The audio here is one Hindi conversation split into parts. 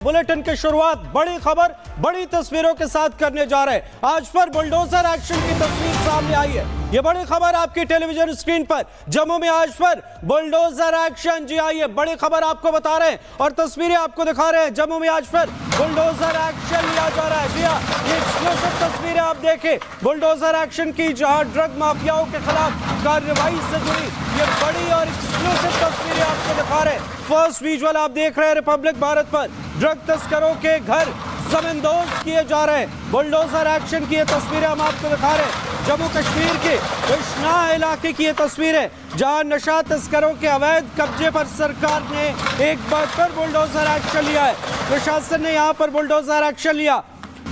बुलेटिन की शुरुआत बड़ी खबर बड़ी तस्वीरों के साथ करने जा रहे हैं। आज पर बुलडोजर एक्शन की तस्वीर सामने आई है। ये बड़ी खबर आपकी टेलीविजन स्क्रीन पर। जम्मू में आज पर बुलडोजर एक्शन, जी आई है, बड़ी खबर आपको बता रहे हैं और तस्वीरें आपको दिखा रहे हैं। जम्मू में आज पर बुलडोजर एक्शन लिया जा रहा है। जी हाँ, ये एक्सक्लूसिव तस्वीरें आप देखें बुलडोजर एक्शन की, जहां ड्रग माफियाओं के खिलाफ कार्रवाई से जुड़ी ये बड़ी और एक्सक्लूसिव तस्वीरें आपको दिखा रहे हैं। फर्स्ट विजुअल आप देख रहे हैं रिपब्लिक भारत पर। ड्रग तस्करों के घर जमींदोज किए जा रहे हैं। बुलडोजर एक्शन की ये तस्वीरें हम आपको दिखा रहे हैं। जम्मू कश्मीर के बिश्नाह इलाके की ये तस्वीरें, जहां नशा तस्करों के अवैध कब्जे पर सरकार ने एक बार फिर बुलडोजर एक्शन लिया है। प्रशासन ने यहां पर बुलडोजर एक्शन लिया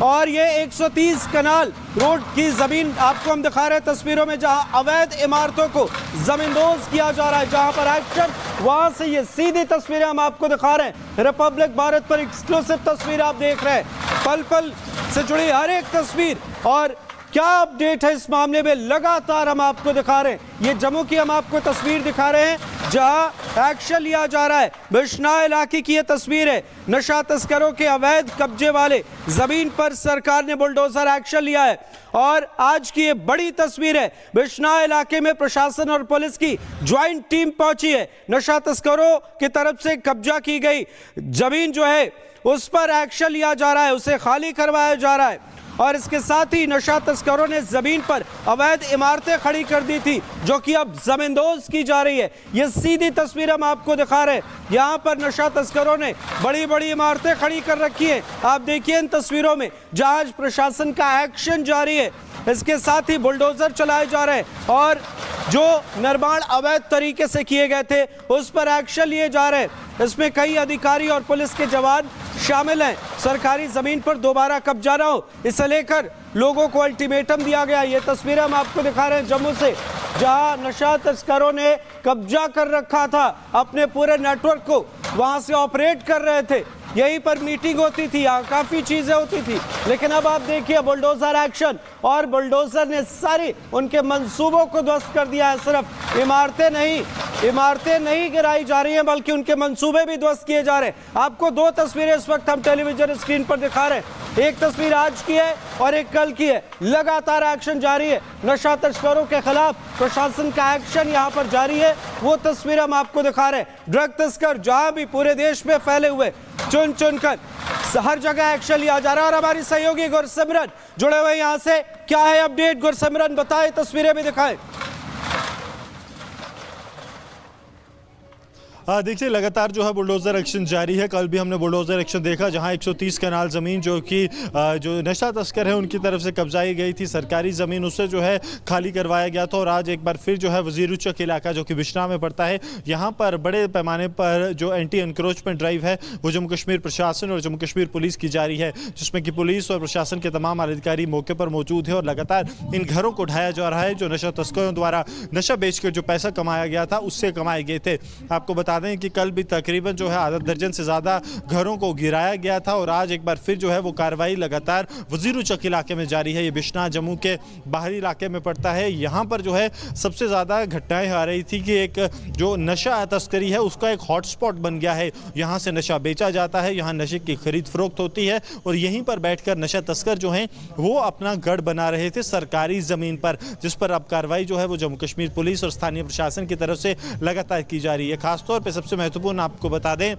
और ये 130 कनाल रोड की जमीन आपको हम दिखा रहे हैं तस्वीरों में, जहां अवैध इमारतों को जमींदोज किया जा रहा है। जहां पर एक्शन, वहां से ये सीधी तस्वीरें हम आपको दिखा रहे हैं। रिपब्लिक भारत पर एक्सक्लूसिव तस्वीर आप देख रहे हैं। पल पल से जुड़ी हर एक तस्वीर और क्या अपडेट है इस मामले में लगातार हम आपको दिखा रहे हैं। ये जम्मू की हम आपको तस्वीर दिखा रहे हैं जहां एक्शन लिया जा रहा है। बिश्नाह इलाके की ये तस्वीर है। नशा तस्करों के अवैध कब्जे वाले जमीन पर सरकार ने बुलडोजर एक्शन लिया है और आज की ये बड़ी तस्वीर है। बिश्नाह इलाके में प्रशासन और पुलिस की ज्वाइंट टीम पहुंची है। नशा तस्करों की तरफ से कब्जा की गई जमीन जो है उस पर एक्शन लिया जा रहा है, उसे खाली करवाया जा रहा है और इसके साथ ही नशा तस्करों ने जमीन पर अवैध इमारतें खड़ी कर दी थी जो कि अब जमींदोज की जा रही है। ये सीधी तस्वीर हम आपको दिखा रहे हैं। यहाँ पर नशा तस्करों ने बड़ी बड़ी इमारतें खड़ी कर रखी है। आप देखिए इन तस्वीरों में जहां प्रशासन का एक्शन जारी है, इसके साथ ही बुलडोजर चलाए जा रहे हैं और जो निर्माण अवैध तरीके से किए गए थे उस पर एक्शन लिए जा रहे हैं। इसमें कई अधिकारी और पुलिस के जवान शामिल हैं। सरकारी जमीन पर दोबारा कब्जा न हो, इसे लेकर लोगों को अल्टीमेटम दिया गया। ये तस्वीरें हम आपको दिखा रहे हैं जम्मू से, जहां नशा तस्करों ने कब्जा कर रखा था अपने पूरे नेटवर्क को, वहां से ऑपरेट कर रहे थे। यहीं पर मीटिंग होती थी, यहाँ काफ़ी चीज़ें होती थी, लेकिन अब आप देखिए बुलडोजर एक्शन और बुलडोजर ने सारी उनके मंसूबों को ध्वस्त कर दिया है। सिर्फ इमारतें नहीं गिराई जा रही हैं बल्कि उनके मंसूबे भी ध्वस्त किए जा रहे हैं। आपको दो तस्वीरें इस वक्त हम टेलीविजन स्क्रीन पर दिखा रहे हैं। एक तस्वीर आज की है और एक कल की है। लगातार एक्शन जारी है। नशा तस्करों के खिलाफ प्रशासन का एक्शन यहाँ पर जारी है। वो तस्वीर हम आपको दिखा रहे हैं। ड्रग तस्कर जहाँ भी पूरे देश में फैले हुए, चुन चुन कर हर जगह एक्शन लिया जा रहा है। और हमारी सहयोगी गुरसिमरन जुड़े हुए यहाँ से, क्या है अपडेट गुरसिमरन, बताएं, तस्वीरें भी दिखाएं। देखिए लगातार जो है बुलडोजर एक्शन जारी है। कल भी हमने बुलडोजर एक्शन देखा जहां 130 कनाल ज़मीन जो कि जो नशा तस्कर है उनकी तरफ से कब्जाई गई थी, सरकारी ज़मीन, उससे जो है खाली करवाया गया था। और आज एक बार फिर जो है वजीर चक इलाका जो कि बिश्नाह में पड़ता है, यहाँ पर बड़े पैमाने पर जो एंटी एनक्रोचमेंट ड्राइव है वो जम्मू कश्मीर प्रशासन और जम्मू कश्मीर पुलिस की जारी है, जिसमें कि पुलिस और प्रशासन के तमाम अधिकारी मौके पर मौजूद है और लगातार इन घरों को ढाया जा रहा है जो नशा तस्करों द्वारा नशा बेचकर जो पैसा कमाया गया था उससे कमाए गए थे। आपको बता दें कि कल भी तकरीबन जो है आधा दर्जन से ज़्यादा घरों को गिराया गया था और आज एक बार फिर जो है वो कार्रवाई लगातार वजीर चक इलाके में जारी है। ये बिश्नाह जम्मू के बाहरी इलाके में पड़ता है। यहाँ पर जो है सबसे ज़्यादा घटनाएं आ रही थी कि एक जो नशा तस्करी है उसका एक हॉटस्पॉट बन गया है। यहाँ से नशा बेचा जाता है, यहाँ नशे की खरीद फरोख्त होती है और यहीं पर बैठकर नशा तस्कर जो हैं वो अपना गढ़ बना रहे थे सरकारी ज़मीन पर, जिस पर अब कार्रवाई जो है वो जम्मू कश्मीर पुलिस और स्थानीय प्रशासन की तरफ से लगातार की जा रही है। खासतौर पर सबसे महत्वपूर्ण आपको बता दें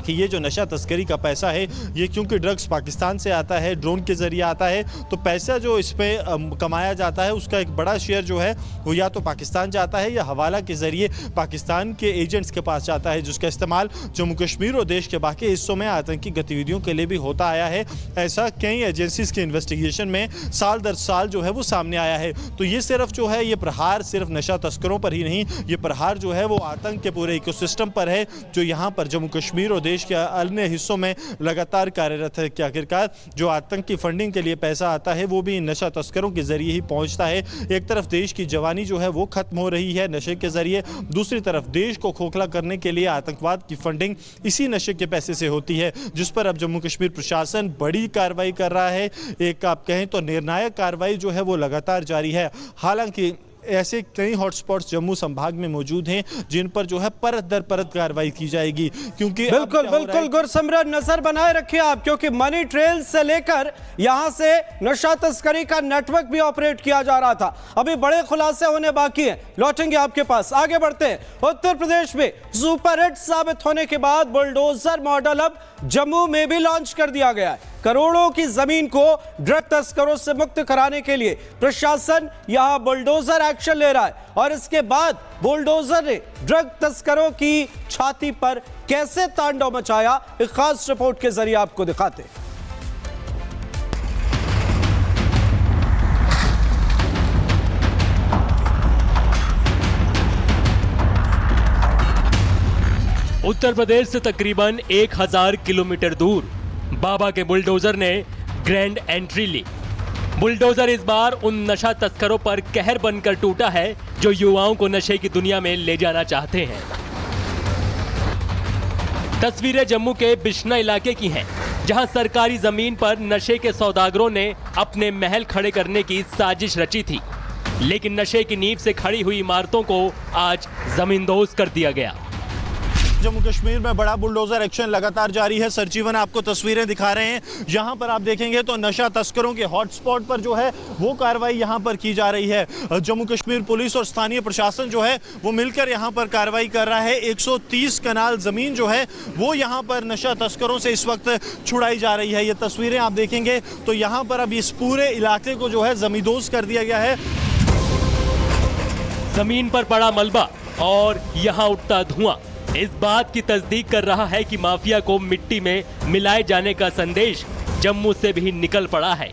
कि ये जो नशा तस्करी का पैसा है ये क्योंकि ड्रग्स पाकिस्तान से आता है, ड्रोन के ज़रिए आता है, तो पैसा जो इस पर कमाया जाता है उसका एक बड़ा शेयर जो है वो या तो पाकिस्तान जाता है या हवाला के ज़रिए पाकिस्तान के एजेंट्स के पास जाता है, जिसका इस्तेमाल जम्मू कश्मीर और देश के बाकी हिस्सों में आतंकी गतिविधियों के लिए भी होता आया है। ऐसा कई एजेंसीज़ के इन्वेस्टिगेशन में साल दर साल जो है वो सामने आया है। तो ये सिर्फ जो है ये प्रहार सिर्फ नशा तस्करों पर ही नहीं, ये प्रहार जो है वो आतंक के पूरे इकोसिस्टम पर है जो यहाँ पर जम्मू कश्मीर और देश के अन्य हिस्सों में लगातार कार्यरत है। कि आखिरकार जो आतंक की फंडिंग के लिए पैसा आता है वो भी नशा तस्करों के जरिए ही पहुंचता है। एक तरफ देश की जवानी जो है वो खत्म हो रही है नशे के जरिए, दूसरी तरफ देश को खोखला करने के लिए आतंकवाद की फंडिंग इसी नशे के पैसे से होती है, जिस पर अब जम्मू कश्मीर प्रशासन बड़ी कार्रवाई कर रहा है। एक आप कहें तो निर्णायक कार्रवाई जो है वो लगातार जारी है। हालांकि ऐसे कई हॉटस्पॉट्स जम्मू संभाग में मौजूद हैं जिन पर जो है परत दर परत कार्रवाई की जाएगी, क्योंकि बिल्कुल बिल्कुल गुरसिमरन, नजर बनाए रखिए आप, क्योंकि मनी ट्रेल से लेकर यहां से नशा तस्करी का नेटवर्क भी ऑपरेट किया जा रहा था। अभी बड़े खुलासे होने बाकी हैं, लौटेंगे आपके पास। आगे बढ़ते हैं। उत्तर प्रदेश में सुपरहिट साबित होने के बाद बुलडोजर मॉडल अब जम्मू में भी लॉन्च कर दिया गया है। करोड़ों की जमीन को ड्रग तस्करों से मुक्त कराने के लिए प्रशासन यहां बुलडोजर एक्शन ले रहा है, और इसके बाद बुलडोजर ने ड्रग तस्करों की छाती पर कैसे तांडव मचाया, एक खास रिपोर्ट के जरिए आपको दिखाते हैं। उत्तर प्रदेश से तकरीबन 1000 किलोमीटर दूर बाबा के बुलडोजर ने ग्रैंड एंट्री ली। बुलडोजर इस बार उन नशा तस्करों पर कहर बनकर टूटा है जो युवाओं को नशे की दुनिया में ले जाना चाहते हैं। तस्वीरें जम्मू के बिश्ना इलाके की हैं, जहां सरकारी जमीन पर नशे के सौदागरों ने अपने महल खड़े करने की साजिश रची थी, लेकिन नशे की नींव से खड़ी हुई इमारतों को आज जमींदोज कर दिया गया। जम्मू कश्मीर में बड़ा बुलडोजर एक्शन लगातार जारी है। सरजीवन आपको तस्वीरें दिखा रहे हैं। यहाँ पर आप देखेंगे तो नशा तस्करों के हॉटस्पॉट पर जो है वो कार्रवाई यहाँ पर की जा रही है। जम्मू कश्मीर पुलिस और स्थानीय प्रशासन जो है वो मिलकर यहाँ पर कार्रवाई कर रहा है। 130 कनाल जमीन जो है वो यहाँ पर नशा तस्करों से इस वक्त छुड़ाई जा रही है। ये तस्वीरें आप देखेंगे तो यहाँ पर अब इस पूरे इलाके को जो है जमींदोज कर दिया गया है। जमीन पर पड़ा मलबा और यहाँ उठता धुआं इस बात की तस्दीक कर रहा है कि माफिया को मिट्टी में मिलाए जाने का संदेश जम्मू से भी निकल पड़ा है।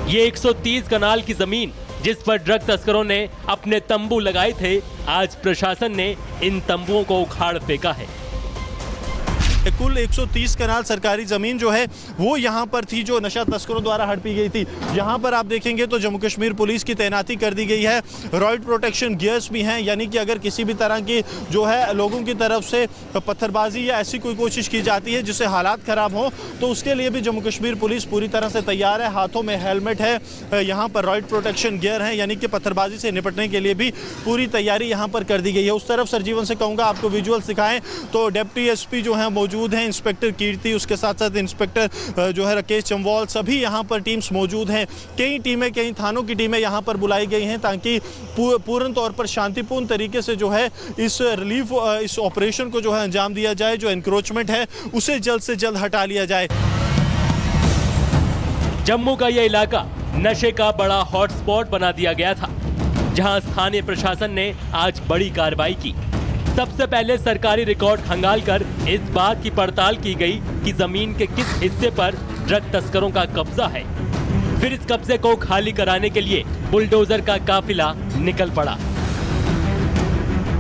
ये 130 कनाल की जमीन जिस पर ड्रग तस्करों ने अपने तंबू लगाए थे, आज प्रशासन ने इन तंबुओं को उखाड़ फेंका है। कुल 130 कनाल सरकारी जमीन जो है वो यहाँ पर थी जो नशा तस्करों द्वारा हड़पी गई थी। यहाँ पर आप देखेंगे तो जम्मू कश्मीर पुलिस की तैनाती कर दी गई है। रॉयड प्रोटेक्शन गियर्स भी हैं, यानी कि अगर किसी भी तरह की जो है लोगों की तरफ से पत्थरबाजी या ऐसी कोई कोशिश की जाती है जिससे हालात ख़राब हों तो उसके लिए भी जम्मू कश्मीर पुलिस पूरी तरह से तैयार है। हाथों में हेलमेट है, यहाँ पर रॉयड प्रोटेक्शन गियर है, यानी कि पत्थरबाजी से निपटने के लिए भी पूरी तैयारी यहाँ पर कर दी गई है। उस तरफ सरजीवन से कहूँगा आपको विजुअल्स दिखाएं तो डिप्टी एसपी जो है मौजूद हैं, इंस्पेक्टर कीर्ति, उसके साथ साथ इंस्पेक्टर जो है राकेश चंवाल, सभी यहाँ पर टीम्स मौजूद हैं। कई टीमें, कई थानों की टीमें यहाँ पर बुलाई गई हैं ताकि पूर्ण तौर पर शांतिपूर्ण तरीके से जो है इस रिलीफ इस ऑपरेशन को जो है अंजाम दिया जाए। जो एनक्रोचमेंट है उसे जल्द से जल्द हटा लिया जाए। जम्मू का यह इलाका नशे का बड़ा हॉटस्पॉट बना दिया गया था, जहां स्थानीय प्रशासन ने आज बड़ी कार्रवाई की। सबसे पहले सरकारी रिकॉर्ड खंगालकर इस बात की पड़ताल की गई कि जमीन के किस हिस्से पर ड्रग तस्करों का कब्जा है। फिर इस कब्जे को खाली कराने के लिए बुलडोजर का काफिला निकल पड़ा।